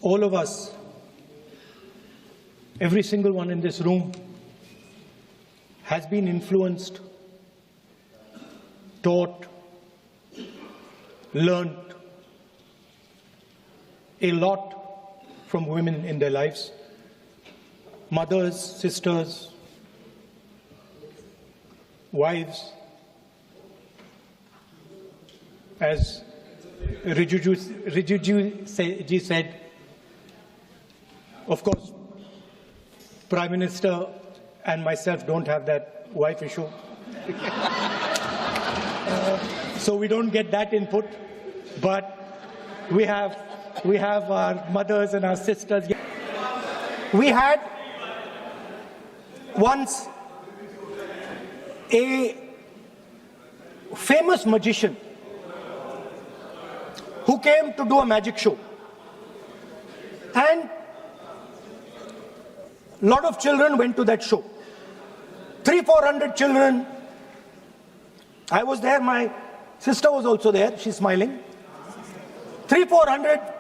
all of us, every single one in this room, has been influenced, taught, learned a lot from women in their lives. Mothers, sisters, wives. As Rijuji said, of course, Prime Minister and myself don't have that wife issue. So we don't get that input, but we have our mothers and our sisters. We had once a famous magician who came to do a magic show, and a lot of children went to that show. 300-400 children. I was there, my sister was also there, she's smiling. 300-400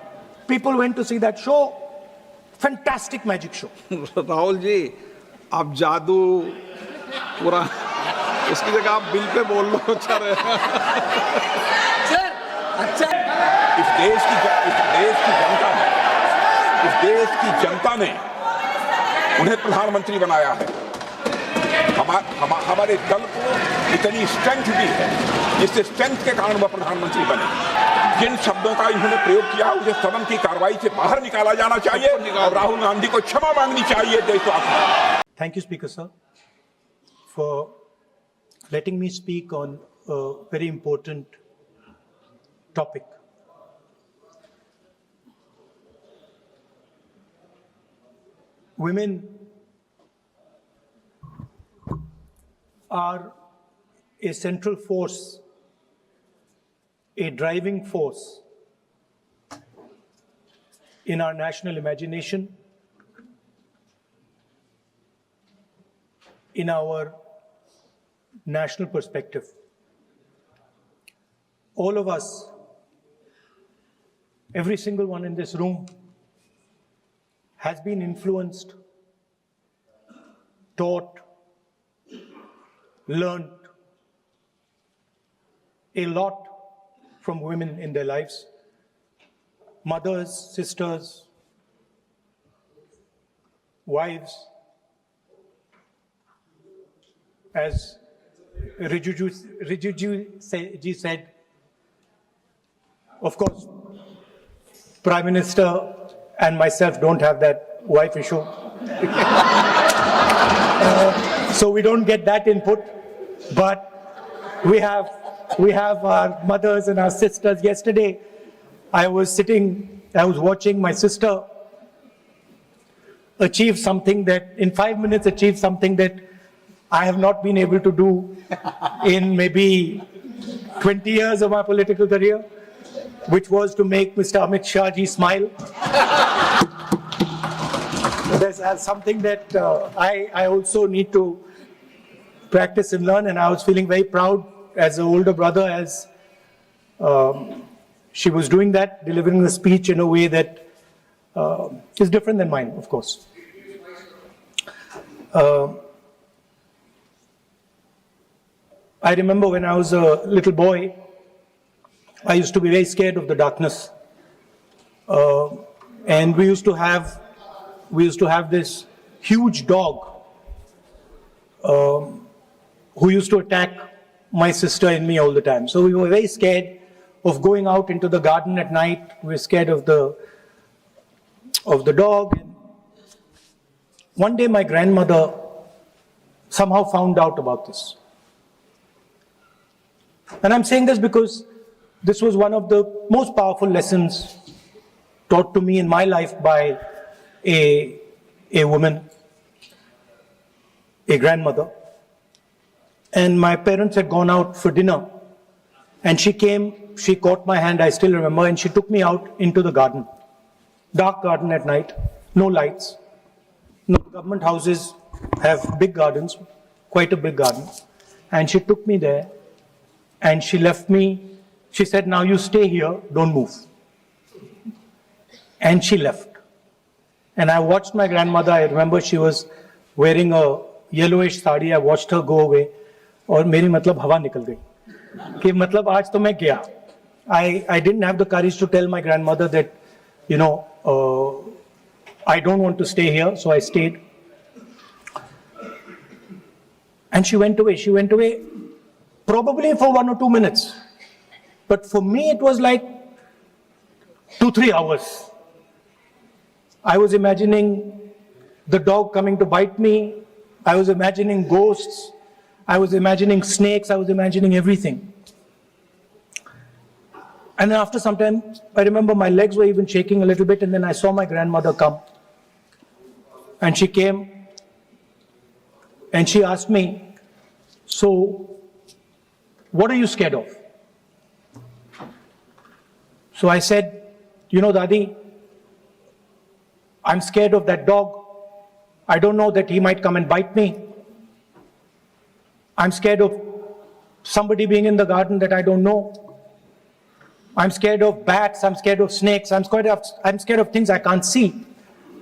people went to see that show. Fantastic magic show. Rahul ji, आप जादू पूरा उसकी जगह आप bill pay बोल लो। अच्छा रहेगा। Sir, अच्छा। इस देश की जनता ने उन्हें प्रधानमंत्री बनाया है। हमारे दल को इतनी स्ट्रेंथ दी है, जिस स्ट्रेंथ के कारण वह प्रधानमंत्री बने। जिन शब्दों का इन्होंने प्रयोग किया, उसे सदन की कार्रवाई से बाहर निकाला जाना चाहिए और राहुल गांधी को क्षमा मांगनी चाहिए देशवासियों। Thank you, Speaker sir, for letting me speak on a very important topic. Women are a central force, a driving force in our national imagination, in our national perspective. All of us, every single one in this room, has been influenced, taught, learned a lot from women in their lives. Mothers, sisters, wives. As Rijuji said, of course, Prime Minister and myself don't have that wife issue. So we don't get that input, but we have our mothers and our sisters. Yesterday, I was watching my sister achieve something that, in 5 minutes, achieve something that I have not been able to do in maybe 20 years of my political career, which was to make Mr. Amit Shah ji smile. There's something that I also need to practice and learn, and I was feeling very proud as an older brother as she was doing that, delivering the speech in a way that is different than mine, of course. I remember when I was a little boy, I used to be very scared of the darkness. And we used to have this huge dog who used to attack my sister and me all the time. So we were very scared of going out into the garden at night. We were scared of the dog. One day my grandmother somehow found out about this. And I'm saying this because this was one of the most powerful lessons taught to me in my life by a woman, a grandmother. And my parents had gone out for dinner, and she came, she caught my hand, I still remember, and she took me out into the garden. Dark garden at night, no lights. No, government houses have big gardens, quite a big garden. And she took me there, and she left me. She said, now you stay here, don't move. And she left. And I watched my grandmother. I remember she was wearing a yellowish sari. I watched her go away. और मेरी मतलब हवा निकल गई कि मतलब आज तो मैं गया. I didn't have the courage to tell my grandmother that, I don't want to stay here, so I stayed. And she went away. She went away probably for 1 or 2 minutes. But for me, it was like 2-3 hours. I was imagining the dog coming to bite me. I was imagining ghosts. I was imagining snakes. I was imagining everything. And then after some time, I remember my legs were even shaking a little bit, and then I saw my grandmother come. And she came, and she asked me, "So, what are you scared of?" So I said, Dadi, I'm scared of that dog. I don't know that he might come and bite me. I'm scared of somebody being in the garden that I don't know. I'm scared of bats. I'm scared of snakes. I'm scared of things I can't see.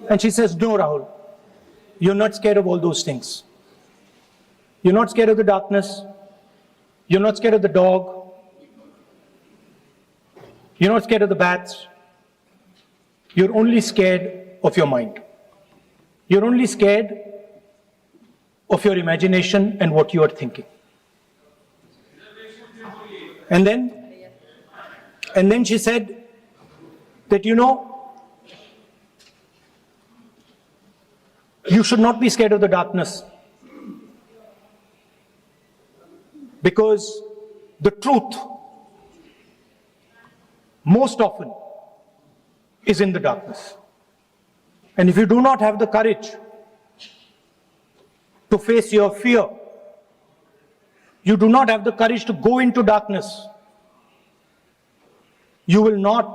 And she says, "No, Rahul, you're not scared of all those things. You're not scared of the darkness. You're not scared of the dog. You're not scared of the bats. You're only scared of your mind. You're only scared of your imagination and what you are thinking." And then she said that, you should not be scared of the darkness, because the truth most often is in the darkness. And if you do not have the courage to face your fear, you do not have the courage to go into darkness, you will not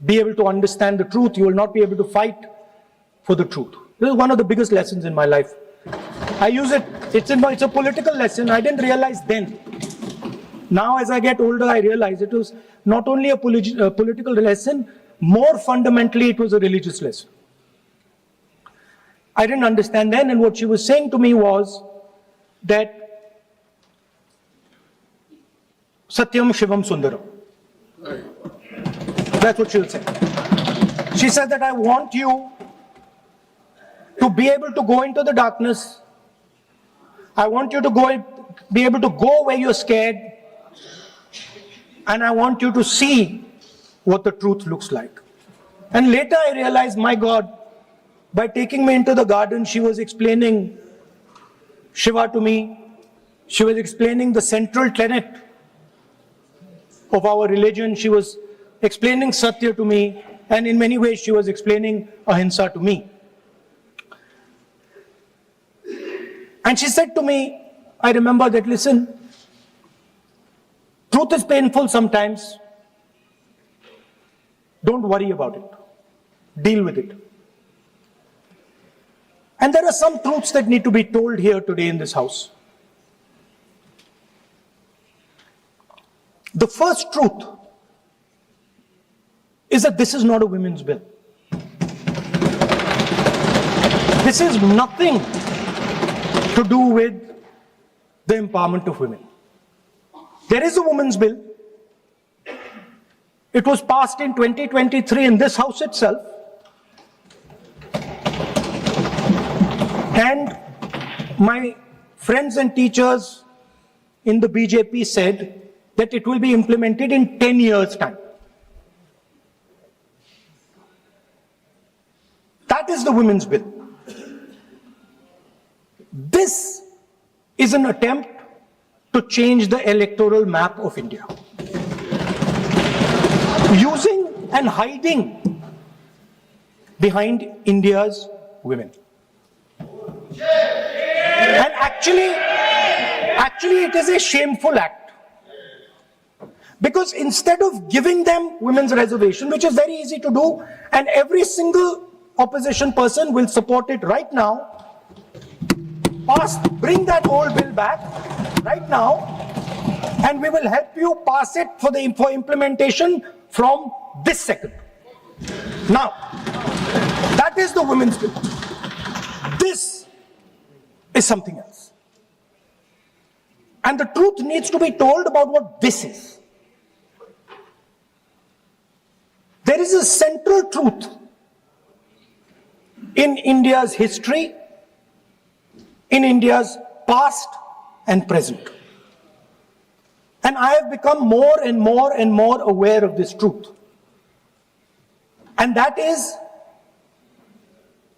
be able to understand the truth. You will not be able to fight for the truth. This is one of the biggest lessons in my life. I use it. It's a political lesson. I didn't realize then. Now, as I get older, I realize it was not only a political lesson, more fundamentally, it was a religious lesson. I didn't understand then, and what she was saying to me was that Satyam Shivam Sundaram. That's what she'll say. She said that I want you to be able to go into the darkness. I want you to be able to go where you're scared. And I want you to see what the truth looks like. And later I realized, my God, by taking me into the garden, she was explaining Shiva to me. She was explaining the central tenet of our religion. She was explaining Satya to me, and in many ways she was explaining Ahimsa to me. And she said to me, I remember that, listen, truth is painful sometimes. Don't worry about it. Deal with it. And there are some truths that need to be told here today in this house. The first truth is that this is not a women's bill. This is nothing to do with the empowerment of women. There is a women's bill. It was passed in 2023 in this house itself. And my friends and teachers in the BJP said that it will be implemented in 10 years' time. That is the women's bill. This is an attempt to change the electoral map of India. Using and hiding behind India's women. And actually it is a shameful act. Because instead of giving them women's reservation, which is very easy to do, and every single opposition person will support it right now, bring that old bill back right now, and we will help you pass it for implementation from this second. Now, That is the women's bill. This is something else. And the truth needs to be told about what this is. There is a central truth in India's history, in India's past and present. And I have become more and more and more aware of this truth. And that is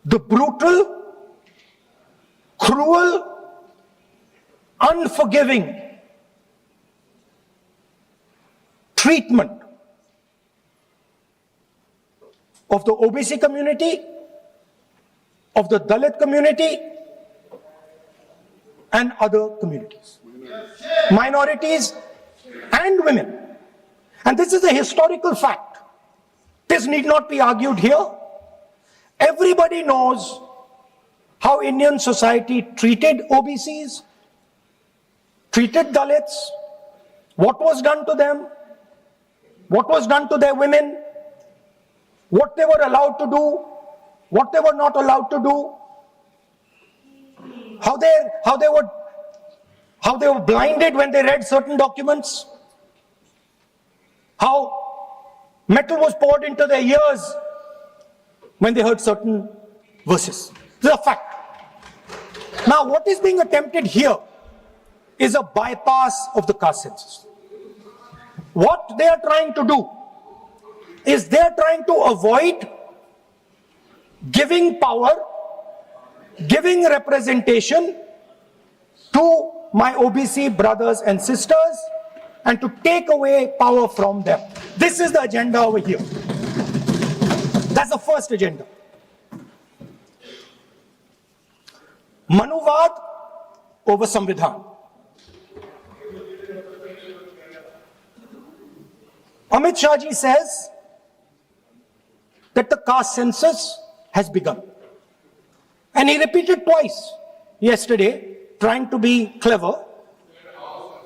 the brutal, cruel, unforgiving treatment of the OBC community, of the Dalit community, and other communities, minorities and women. And this is a historical fact. This need not be argued here. Everybody knows how Indian society treated OBCs, treated Dalits, what was done to them, what was done to their women, what they were allowed to do, what they were not allowed to do, how they were blinded when they read certain documents, how metal was poured into their ears when they heard certain verses. This is a fact. Now, what is being attempted here is a bypass of the caste census. What they are trying to do is they are trying to avoid giving power, giving representation to my OBC brothers and sisters and to take away power from them. This is the agenda over here. That's the first agenda. Manuvad over Samvidhan. Amit Shah ji says that the caste census has begun. And he repeated twice yesterday, trying to be clever,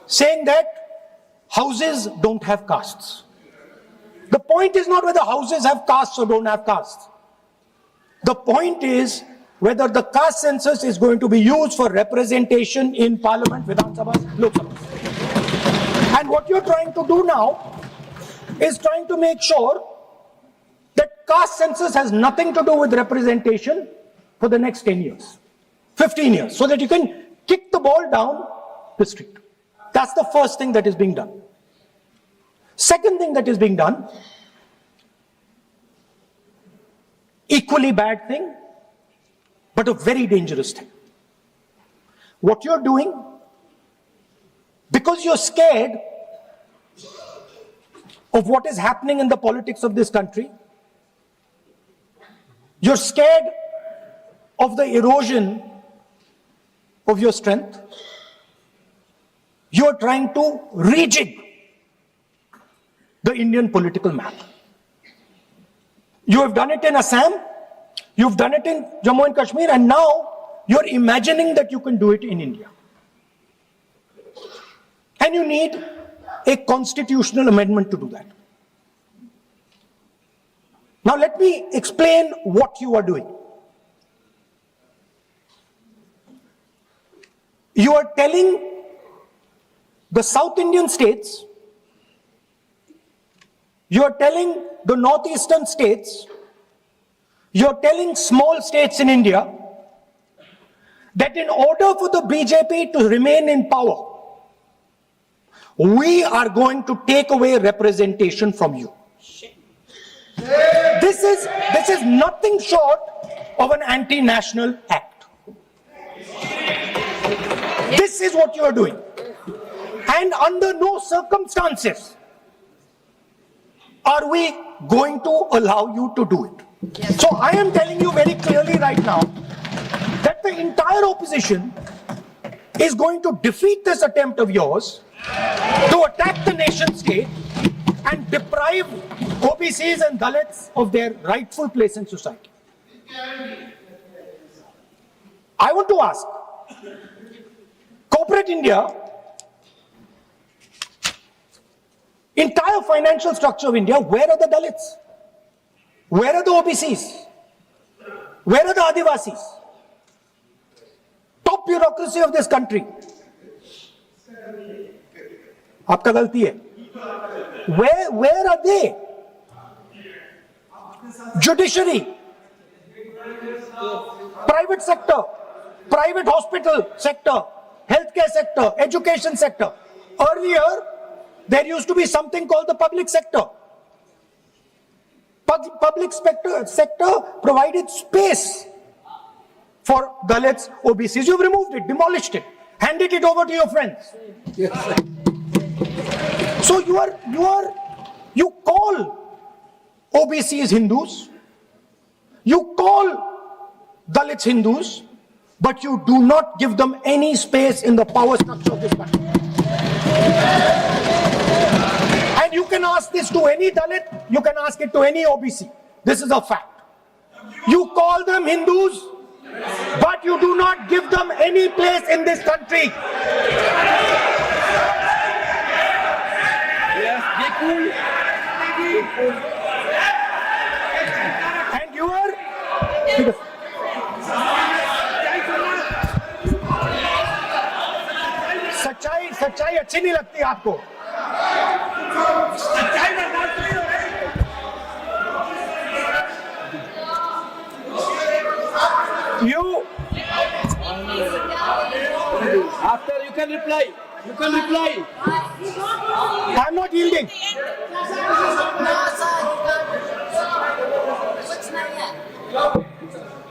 saying that houses don't have castes. The point is not whether houses have castes or don't have castes. The point is whether the caste census is going to be used for representation in Parliament, Vidhan Sabha, Lok Sabha. And what you're trying to do now is trying to make sure that caste census has nothing to do with representation for the next 10 years, 15 years, so that you can kick the ball down the street. That's the first thing that is being done. Second thing that is being done, equally bad thing, but a very dangerous thing. What you're doing, because you're scared of what is happening in the politics of this country, you're scared of the erosion of your strength, you're trying to rejig the Indian political map. You have done it in Assam, you've done it in Jammu and Kashmir, and now you're imagining that you can do it in India. And you need a constitutional amendment to do that. Now let me explain what you are doing. You are telling the South Indian states, you are telling the northeastern states, you are telling small states in India that in order for the BJP to remain in power, we are going to take away representation from you. This is nothing short of an anti-national act. This is what you are doing. And under no circumstances are we going to allow you to do it. So I am telling you very clearly right now that the entire opposition is going to defeat this attempt of yours to attack the nation state and deprive OBCs and Dalits of their rightful place in society. I want to ask, corporate India, entire financial structure of India, where are the Dalits? Where are the OBCs? Where are the Adivasis? Top bureaucracy of this country. आपका गलती है. Where are they? Judiciary, private sector, private hospital sector, healthcare sector, education sector. Earlier, there used to be something called the public sector. Public sector provided space for Dalits, OBCs. You've removed it, demolished it, handed it over to your friends. So you call OBCs Hindus, you call Dalits Hindus, but you do not give them any space in the power structure of this country. And you can ask this to any Dalit, you can ask it to any OBC. This is a fact. You call them Hindus, but you do not give them any place in this country. And you are सच्चाई अच्छी नहीं लगती आपको. You After you can reply. You can reply. I'm not yielding.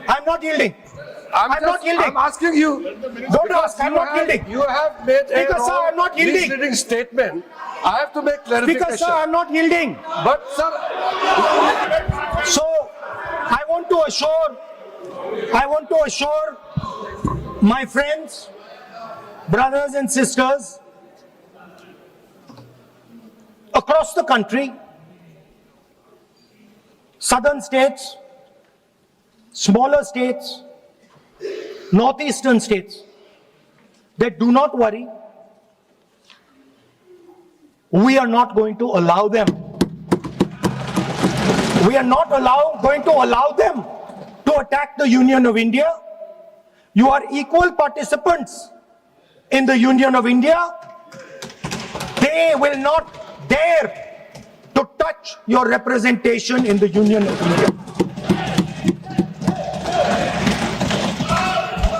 I'm not yielding. I'm not yielding. I'm asking you. Don't ask. I'm not yielding. You have made a Speaker, sir, I'm not yielding. misleading statement. I have to make clarification. Speaker, sir, I'm not yielding. But sir, So, I want to assure my friends, brothers and sisters across the country, southern states, smaller states, northeastern states, that do not worry. We are not going to allow them. We are not going to allow them to attack the Union of India. You are equal participants in the Union of India. They will not dare to touch your representation in the Union of India.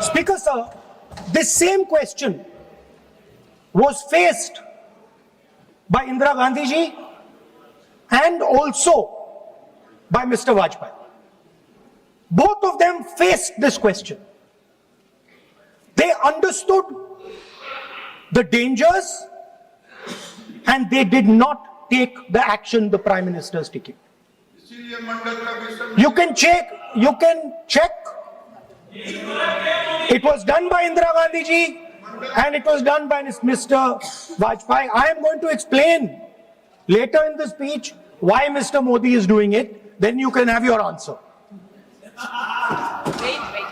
Speaker, sir, this same question was faced by Indira Gandhi ji and also by Mr. Vajpayee. Both of them faced this question. They understood the dangers and they did not take the action the Prime Minister is taking. You can check. It was done by Indira Gandhi ji and it was done by Mr. Vajpayee. I am going to explain later in the speech why Mr. Modi is doing it. Then you can have your answer.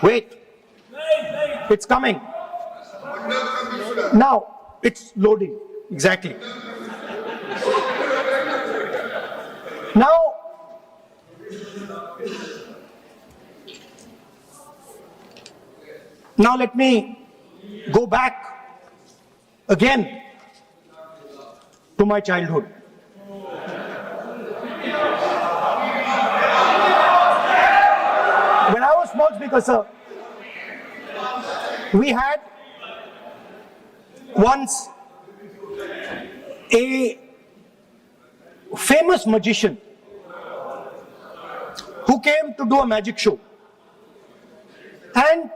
Wait. It's coming. Now, it's loading. Exactly. Now let me go back again to my childhood. When I was small, Speaker, sir, we had once a famous magician who came to do a magic show. And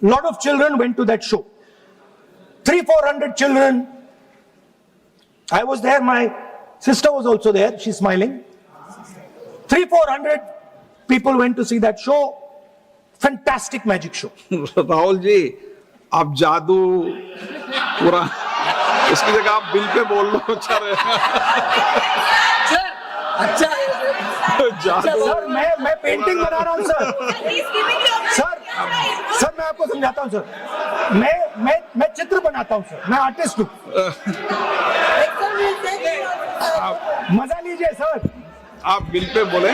a lot of children went to that show. 300-400 children. I was there, my sister was also there, she's smiling. 300-400 people went to see that show. Fantastic magic show. Rahul ji, आप जादू पूरा उसकी जगह आप bill pay बोल लो. अच्छा रहेगा. Sir, अच्छा है. जादू. सर, मैं पेंटिंग बना रहा हूँ सर. सर मैं आपको समझाता हूँ सर. मैं चित्र बनाता हूँ सर. मैं आर्टिस्ट हूँ. मजा लीजिए सर. आप बिल पे बोले.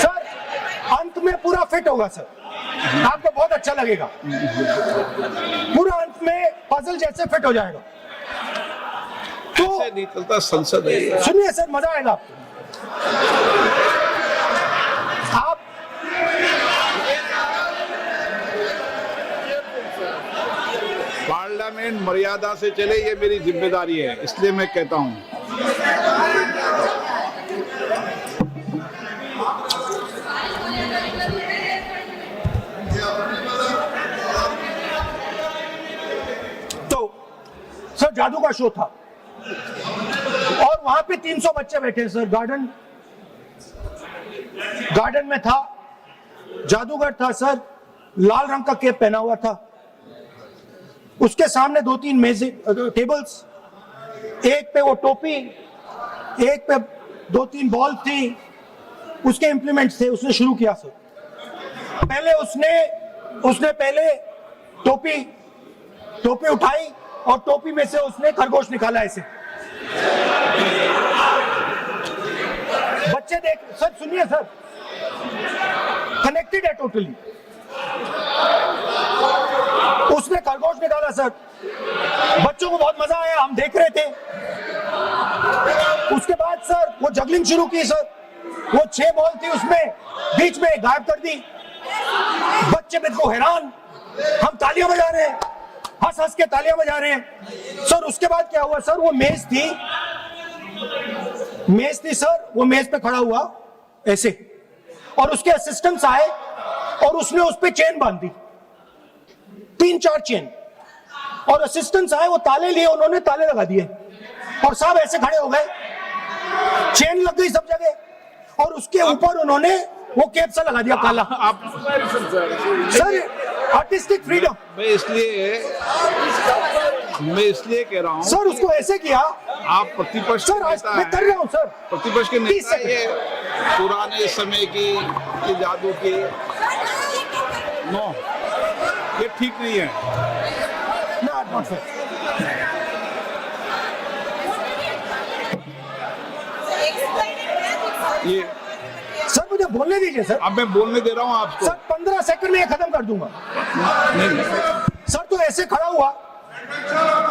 सर अंत में पूरा फिट होगा सर, आपको बहुत अच्छा लगेगा, पूरा अंत में पजल जैसे फिट हो जाएगा। तो ऐसे नहीं चलता, संसद है ये। सुनिए सर, मजा आएगा आपको। आप पार्लियामेंट मर्यादा से चले, ये मेरी जिम्मेदारी है, इसलिए मैं कहता हूं। तो सर जादू का शो था और वहां पे 300 बच्चे बैठे सर, गार्डन में था, जादूगर था सर, लाल रंग का कैप पहना हुआ था, उसके सामने 2-3 मेज टेबल्स, एक पे वो टोपी, एक पे 2-3 बॉल थी, उसके इंप्लीमेंट्स थे। उसने शुरू किया सर, पहले उसने पहले टोपी उठाई और टोपी में से उसने खरगोश निकाला ऐसे। बच्चे देख सर, सुनिए सर, कनेक्टेड है टोटली। उसने खरगोश निकाला सर, बच्चों को बहुत मजा आया, हम देख रहे थे। उसके बाद सर वो जगलिंग शुरू की सर, वो 6 बॉल थी उसमें बीच में गायब कर दी। बच्चे बिल्कुल हैरान, हम तालियां बजा रहे हैं, हंस हंस के तालियां बजा रहे हैं सर। उसके बाद क्या हुआ सर, वो मेज थी सर, वो मेज पे खड़ा हुआ ऐसे, और उसके असिस्टेंट्स आए और उसने उस पे चेन बांध दी, 3-4 चेन, और असिस्टेंट्स आए, वो ताले लिए, उन्होंने ताले लगा दिए और सब ऐसे खड़े हो गए, चेन लग गई सब जगह, और उसके ऊपर उन्होंने वो कैप सा लगा दिया काला। सर आर्टिस्टिक फ्रीडम, मैं इसलिए कह रहा हूं सर उसको ऐसे किया। आप प्रतिपक्ष सर आज मैं कर रहा हूं सर, प्रतिपक्ष के 30 नेता, ये पुराने समय की ये जादू की नो, ये ठीक नहीं है। Not sir. ये सर मुझे बोलने दीजिए सर, अब मैं बोलने दे रहा हूं आपको। सर 15 सेकंड में ये खत्म कर दूंगा। नहीं, सर तो ऐसे खड़ा हुआ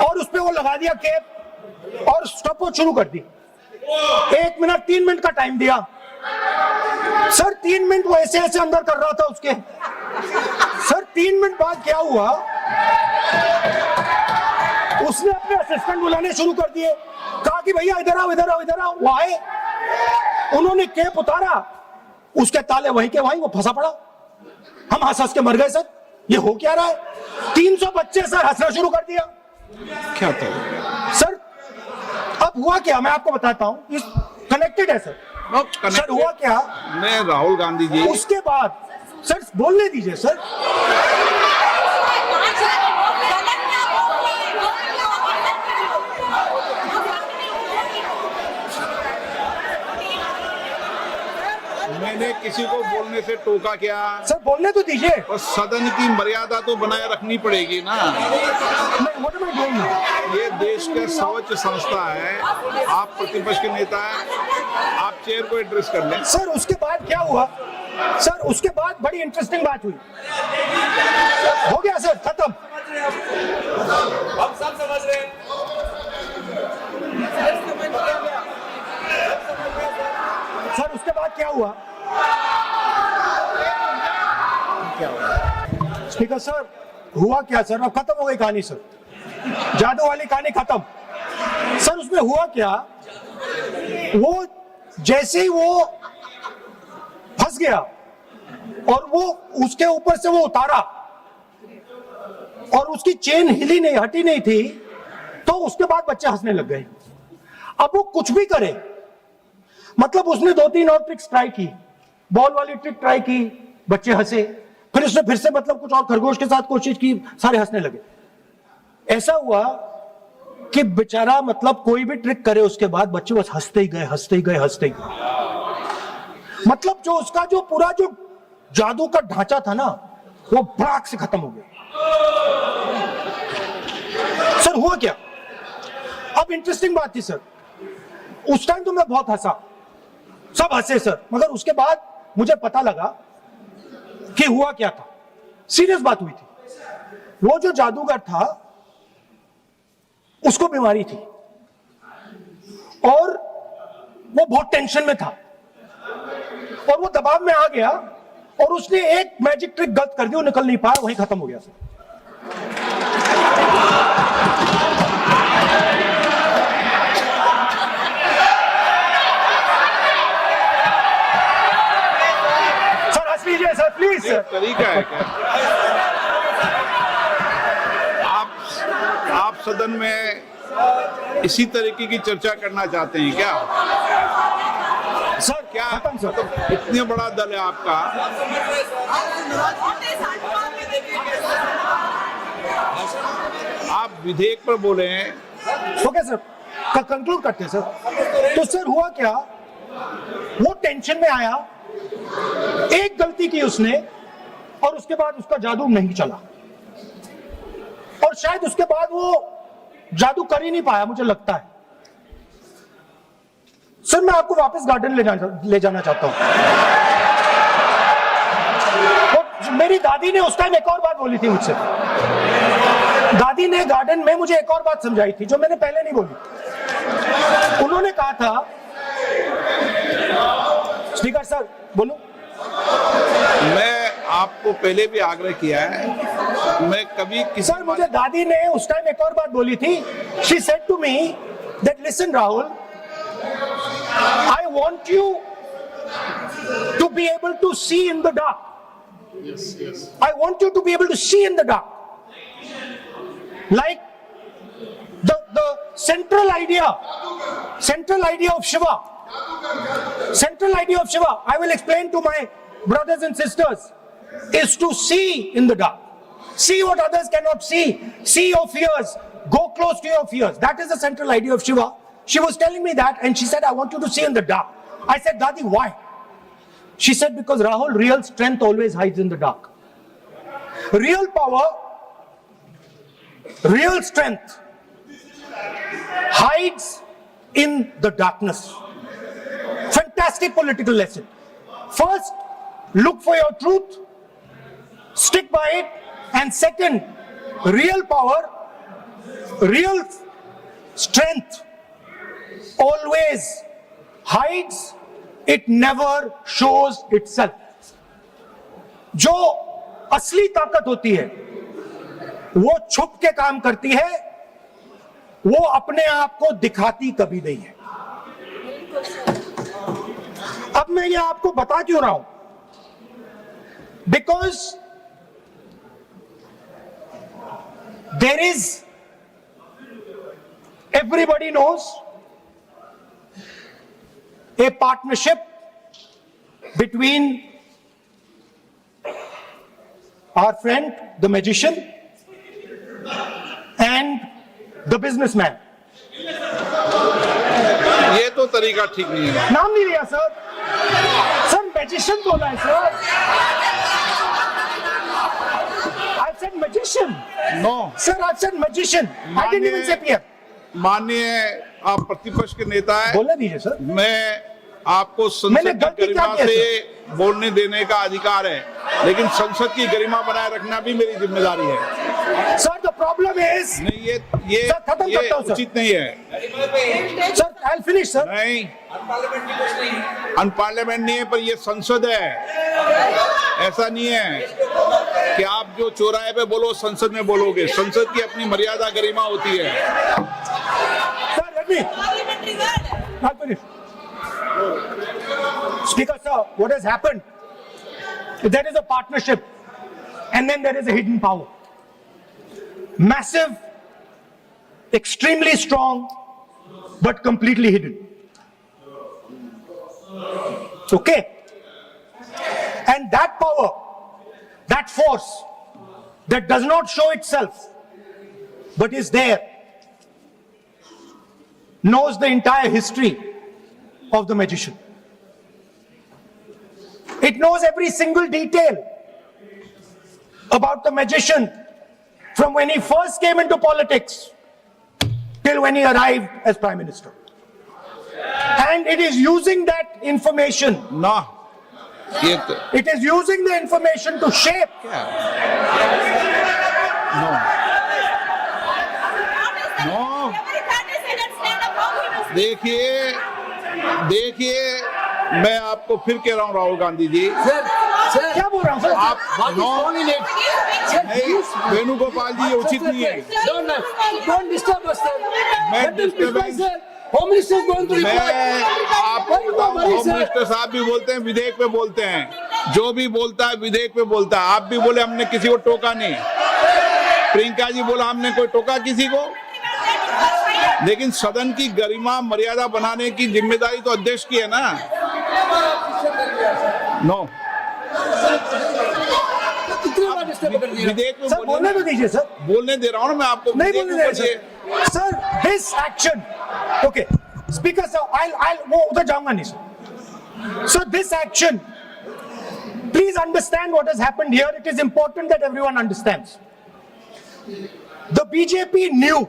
और उस पे वो लगा दिया कैप और स्टॉपवॉच शुरू कर दी। 1 मिनट 3 मिनट का टाइम दिया सर, 3 मिनट वो ऐसे ऐसे अंदर कर रहा था उसके। सर 3 मिनट बाद क्या हुआ, उसने अपने असिस्टेंट बुलाने शुरू कर दिए, कहा कि भैया इधर आओ इधर आओ इधर आओ। वो आए, उन्होंने कैप उतारा, उसके ताले वहीं के वहीं, वो फंसा पड़ा। हम हंस हंस के मर गए सर, ये हो क्या रहा है। 300 बच्चे सर हंसना शुरू कर दिया। क्या था सर अब हुआ क्या, मैं आपको बताता हूं, इस कनेक्टेड है सर। सर हुआ क्या, मैं राहुल गांधी जी, उसके बाद सर बोलने दीजिए सर। मैंने किसी को बोलने से टोका क्या? सर बोलने तो दीजिए। और सदन की मर्यादा तो बनाए रखनी पड़ेगी ना। What am I doing? ये देश का सर्वोच्च संस्था है, आप प्रतिपक्ष के नेता हैं, आप चेयर को एड्रेस कर लें। सर उसके बाद क्या हुआ, सर उसके बाद बड़ी इंटरेस्टिंग बात हुई। हो गया सर, खत्म। हम सब समझ रहे हैं। सर उसके बाद क्या हुआ, स्पीकर सर हुआ क्या सर, अब खत्म हो गई कहानी सर, जादू वाली कहानी खत्म। सर उसमें हुआ क्या, वो जैसे ही वो फंस गया और वो उसके ऊपर से वो उतारा और उसकी चेन हिली नहीं, हटी नहीं थी, तो उसके बाद बच्चे हंसने लग गए। अब वो कुछ भी करे, मतलब उसने 2-3 और ट्रिक्स ट्राई की, बॉल वाली ट्रिक ट्राई की, बच्चे हंसे, फिर उसने फिर से मतलब कुछ और खरगोश के साथ कोशिश की, सारे हंसने लगे। ऐसा हुआ कि बेचारा मतलब कोई भी ट्रिक करे उसके बाद बच्चे बस हंसते ही गए, हंसते ही गए, हंसते ही गए। मतलब जो उसका जो पूरा जो जादू का ढांचा था ना, वो भड़ाक से खत्म हो गया। सर हुआ क्या, अब इंटरेस्टिंग बात थी सर, उस टाइम तो मैं बहुत हंसा, सब हंसे सर, मगर उसके बाद मुझे पता लगा कि हुआ क्या था। सीरियस बात हुई थी। वो जो जादूगर था उसको बीमारी थी और वो बहुत टेंशन में था और वो दबाव में आ गया और उसने एक मैजिक ट्रिक गलत कर दी, वो निकल नहीं पाया, वहीं खत्म हो गया सर। सर हंस लीजिए सर, प्लीज ये सर। तरीका है क्या? आप सदन में इसी तरीके की चर्चा करना चाहते हैं क्या? सर क्या खत्म सर। इतने बड़ा दल है आपका, आप विधेयक पर बोले हैं। ओके सर, कंक्लूड करते हैं सर। तो सर हुआ क्या, वो टेंशन में आया, एक गलती की उसने और उसके बाद उसका जादू नहीं चला और शायद उसके बाद वो जादू कर ही नहीं पाया, मुझे लगता है। सर मैं आपको वापस गार्डन ले जाना चाहता हूं। और मेरी दादी ने उस टाइम एक और बात बोली थी मुझसे। दादी ने गार्डन में मुझे एक और बात समझाई थी जो मैंने पहले नहीं बोली। उन्होंने कहा था, स्पीकर सर बोलो। मैं आपको पहले भी आग्रह किया है, मैं कभी किसी सर मुझे दादी ने उस टाइम एक और बात बोली थी। She said to me that listen Rahul, I want you to be able to see in the dark. Yes. I want you to be able to see in the dark. Like the central idea of Shiva. Central idea of Shiva, I will explain to my brothers and sisters, is to see in the dark. See what others cannot see. See your fears. Go close to your fears. That is the central idea of Shiva. She was telling me that and she said, I want you to see in the dark. I said, Dadi, why? She said, because Rahul, real strength always hides in the dark. Real power, real strength hides in the darkness. Fantastic political lesson. First, look for your truth, stick by it, and second, real power, real strength always hides, it never shows itself. जो असली ताकत होती है वो छुप के काम करती है, वो अपने आप को दिखाती कभी नहीं है। अब मैं ये आपको बता क्यों रहा हूं? Because there is, everybody knows, a partnership between our friend, the magician, and the businessman. ये तो तरीका ठीक नहीं है। नाम नहीं लिया सर, सर मैजिशियन बोला है sir. I said magician. No. Sir, I said magician. I didn't even say peer. माननीय आप प्रतिपक्ष के नेता है, बोलने दीजिए सर। मैं आपको मैंने संसद की गलती क्या गरिमा की है, से बोलने देने का अधिकार है, लेकिन संसद की गरिमा बनाए रखना भी मेरी जिम्मेदारी है। सर द प्रॉब्लम इज, नहीं, ये सर, खत्म करता हूं, सर। उचित नहीं है। Sir I will finish sir. नहीं, अनपार्लियामेंट नहीं है, पर ये संसद है। ऐसा नहीं है कि आप जो चौराहे पे बोलो संसद में बोलोगे। संसद की अपनी मर्यादा गरिमा होती है। Sir let me, I'll finish. Speaker sir, what has happened? There is a partnership and then there is a hidden power. Massive, extremely strong, but completely hidden. Okay? And that power, that force that does not show itself but is there, knows the entire history of the magician. It knows every single detail about the magician from when he first came into politics till when he arrived as Prime Minister. And it is using that information ना, ये तो It is using the information to shape. क्या no no देखिए देखिए मैं आपको फिर कह रहा हूँ राहुल गांधी जी Sir, क्या बोल रहा हूँ सर? आप what is no wrong in it? Sir, नहीं वेणुगोपाल जी ये उचित नहीं है Don't disturb us, sir. मैं Let them reply, disturbance- sir. Home Minister is going to reply. मैं आपको Why you बताऊं, worry, होम sir? मिनिस्टर साहब भी बोलते हैं विधेयक पे बोलते हैं, जो भी बोलता है विधेयक पे बोलता है। आप भी बोले हमने किसी को टोका नहीं, प्रियंका जी बोला हमने कोई टोका किसी को, लेकिन सदन की गरिमा मर्यादा बनाने की जिम्मेदारी तो अध्यक्ष की है ना। नो इतना बड़ा disturb कर दिया। विधेयक पे सर बोलने तो बोलने दीजिए सर। बोलने दे रहा हूँ ना मैं आपको। नहीं विधेयक बोलने पे दे रहे sir. Sir this action, okay, speaker sir, I'll वो उधर जाऊंगा नहीं sir. So this action, please understand what has happened here. It is important that everyone understands. The BJP knew,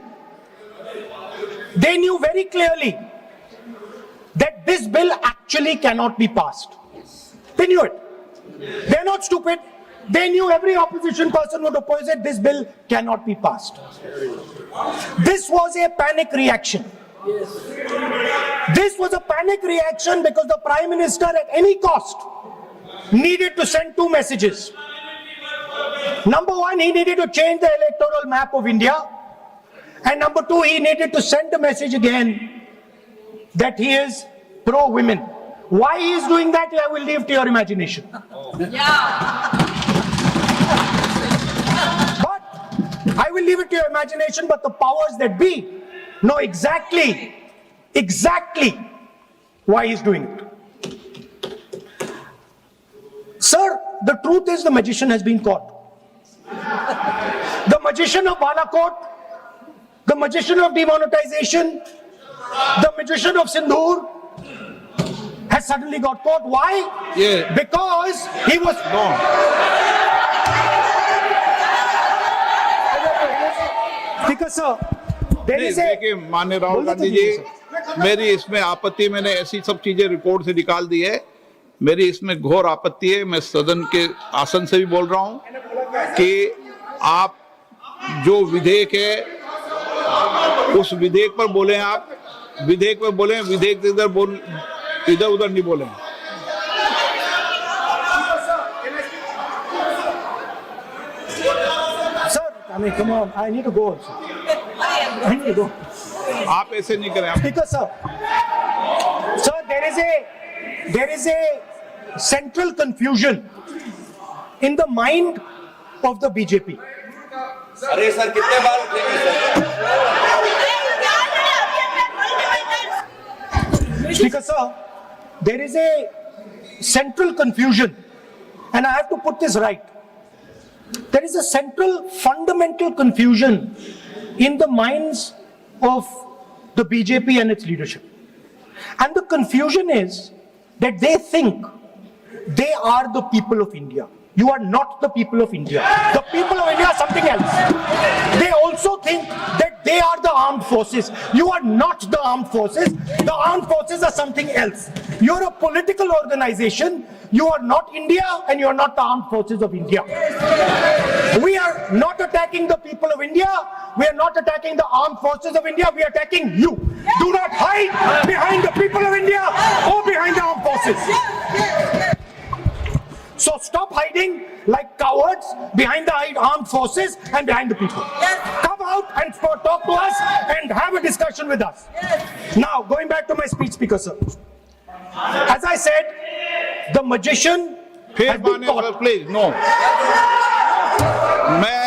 they knew very clearly that this bill actually cannot be passed. They knew it. They're not stupid. They knew every opposition person would oppose it. This bill cannot be passed. This was a panic reaction. This was a panic reaction because the Prime Minister at any cost needed to send two messages. Number one, he needed to change the electoral map of India. And number two, he needed to send a message again that he is pro-women. Why he is doing that, I will leave to your imagination. But I will leave it to your imagination, but the powers that be know exactly why he's doing it. Sir, the truth is the magician has been caught. The magician of Balakot, the magician of demonetization, the magician of Sindhur has suddenly got caught. Why? Yeah. Because he was... Because sir, there नहीं, is a... देखिए माननीय राहुल गांधी जी, मेरी इसमें आपत्ति, मैंने ऐसी सब चीजें रिपोर्ट से निकाल दी है, मेरी इसमें घोर आपत्ति है। मैं सदन के आसन से भी बोल रहा हूं कि आप जो विधेयक है उस विधेयक पर बोले, आप विधेयक पर बोले, विधेयक इधर उधर नहीं बोले। Sir, I mean, come on, I need to go also. I need to go. आप ऐसे नहीं करें। आप Speaker, sir. Sir, there is a central confusion in the mind of the BJP. अरे सर कितने बार उठेंगे sir? Speaker, sir, there is a central confusion, and I have to put this right. There is a central fundamental confusion in the minds of the BJP and its leadership. And the confusion is that they think they are the people of India. You are not the people of India. The people of India are something else. They also think that they are the armed forces. You are not the armed forces. The armed forces are something else. You're a political organization. You are not India and you are not the armed forces of India. We are not attacking the people of India. We are not attacking the armed forces of India. We are attacking you. Do not hide behind the people of India or behind the armed forces. So stop hiding like cowards behind the armed forces and behind the people. Come out and talk to us and have a discussion with us. Now, going back to my speech, Speaker, sir. As I said, the magician has been caught. Please no, मैं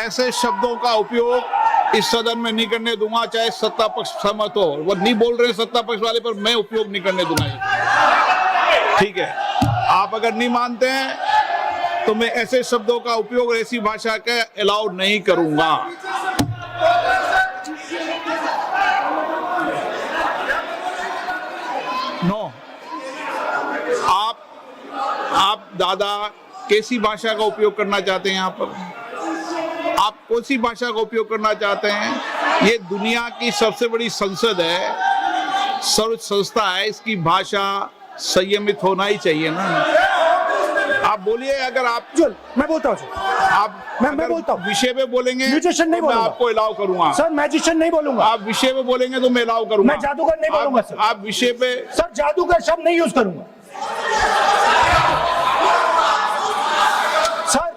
ऐसे शब्दों का उपयोग इस सदन में नहीं करने दूंगा, चाहे सत्ता पक्ष सहमत हो। वो नहीं बोल रहे सत्ता पक्ष वाले, पर मैं उपयोग नहीं करने दूंगा। ठीक है, आप अगर नहीं मानते हैं तो मैं ऐसे शब्दों का उपयोग, ऐसी भाषा का अलाउ नहीं करूंगा। नो, आप दादा कैसी भाषा का उपयोग करना चाहते हैं यहाँ पर? आप कौन सी भाषा का उपयोग करना चाहते हैं? ये दुनिया की सबसे बड़ी संसद है, सर्व संस्था है, इसकी भाषा संयमित होना ही चाहिए ना। आप बोलिए, अगर आप चल मैं बोलता हूँ सर, आप मैं अगर बोलता हूँ। विषय पे बोलेंगे म्यूजिशियन नहीं तो मैं बोलूंगा। आपको अलाउ करूंगा। सर मैजिशियन नहीं बोलूंगा। आप विषय पे बोलेंगे तो मैं अलाउ करूंगा। मैं जादूगर नहीं बोलूंगा सर। आप विषय पे सर जादूगर शब्द नहीं यूज करूंगा। Sir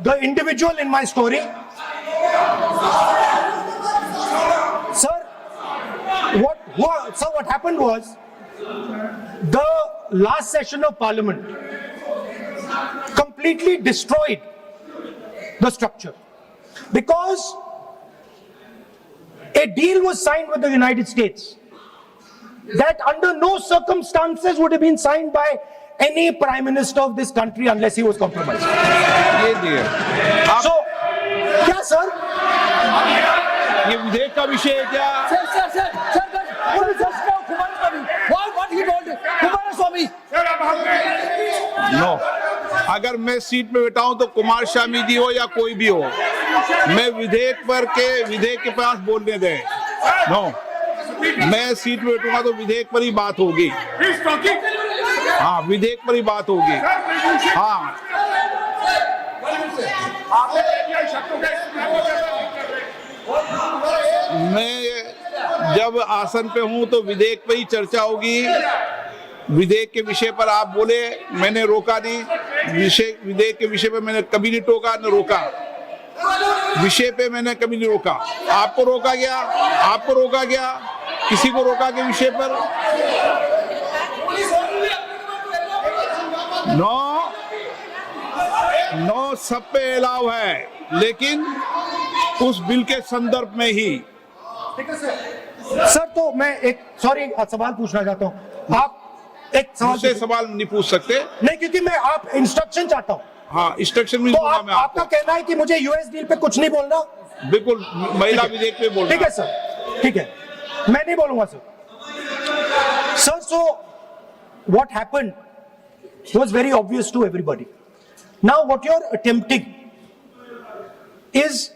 the individual in my story, sir, what happened was the last session of parliament completely destroyed the structure because a deal was signed with the United States that under no circumstances would have been signed by any prime minister of this country unless he was compromised. ये दिए आप So, क्या sir? ये विधेयक का विषय है क्या? What is just now Kumaraswamy? What he told Kumaraswamy? No, अगर मैं सीट पे बैठा हूं तो कुमार स्वामी जी हो या कोई भी हो, मैं विधेयक के पास बोलने दें। नो, मैं सीट पे बैठूंगा तो विधेयक पर ही बात होगी। हाँ, विधेयक पर ही बात होगी। हाँ, मैं जब आसन पे हूं तो विधेयक पे ही चर्चा होगी। विधेयक के विषय पर आप बोले, मैंने रोका नहीं। विधेयक के विषय पे मैंने कभी नहीं टोका न रोका। विषय पे मैंने कभी नहीं रोका। आपको रोका गया, किसी को रोका के विषय पर? नो, सब पे अलाउ है, लेकिन उस बिल के संदर्भ में ही। सर तो मैं एक सवाल पूछना चाहता हूँ। आप एक सवाल नहीं पूछ सकते। नहीं, क्योंकि मैं आप इंस्ट्रक्शन चाहता हूँ। हाँ, इंस्ट्रक्शन भी तो दूंगा मैं आपको। आपका कहना है कि मुझे यूएस डील पे कुछ नहीं बोलना? बिल्कुल, महिला विधेयक पे बोलना। ठीक है सर, ठीक है, मैं नहीं बोलूंगा sir. Sir, so what happened was very obvious to everybody. Now what you're attempting is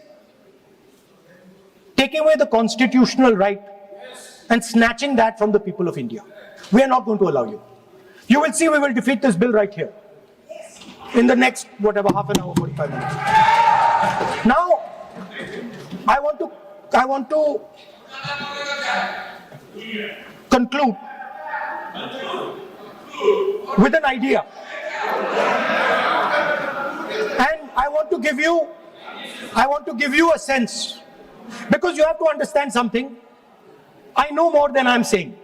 taking away the constitutional right and snatching that from the people of India. We are not going to allow you. You will see we will defeat this bill right here in the next, whatever, half an hour, 45 minutes. Now, I want to conclude with an idea. And I want to give you a sense, because you have to understand something. I know more than I'm saying.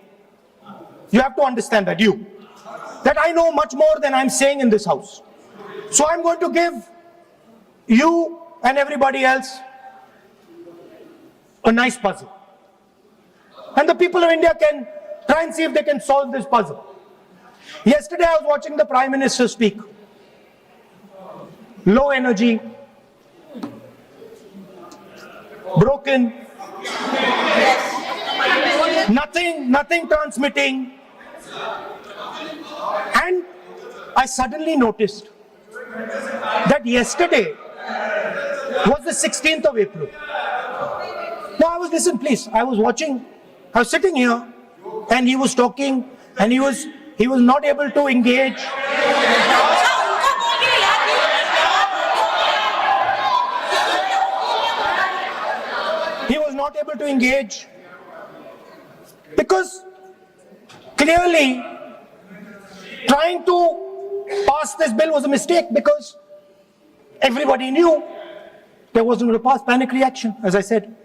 You have to understand that I know much more than I'm saying in this house. So I'm going to give you and everybody else a nice puzzle. And the people of India can try and see if they can solve this puzzle. Yesterday I was watching the Prime Minister speak. Low energy, broken, nothing transmitting. And I suddenly noticed that yesterday was the 16th of April. Now I was sitting here and he was talking and he was not able to engage. He was not able to engage because clearly trying to pass this bill was a mistake, because everybody knew there wasn't going to pass. Panic reaction, as I said.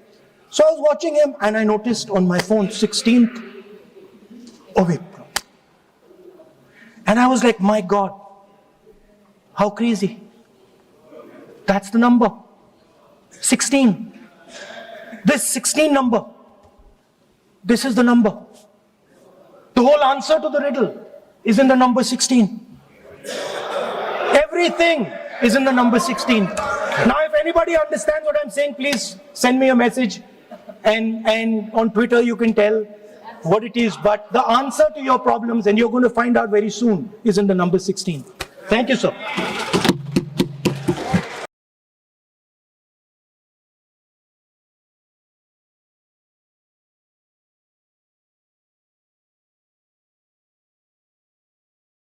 So I was watching him and I noticed on my phone 16th of April. And I was like, my God, how crazy. That's the number. 16. This 16 number. This is the number. The whole answer to the riddle is in the number 16. Everything is in the number 16. Now, if anybody understands what I'm saying, please send me a message. And on Twitter, you can tell what it is. But the answer to your problems, and you're going to find out very soon, is in the number 16. Thank you, sir.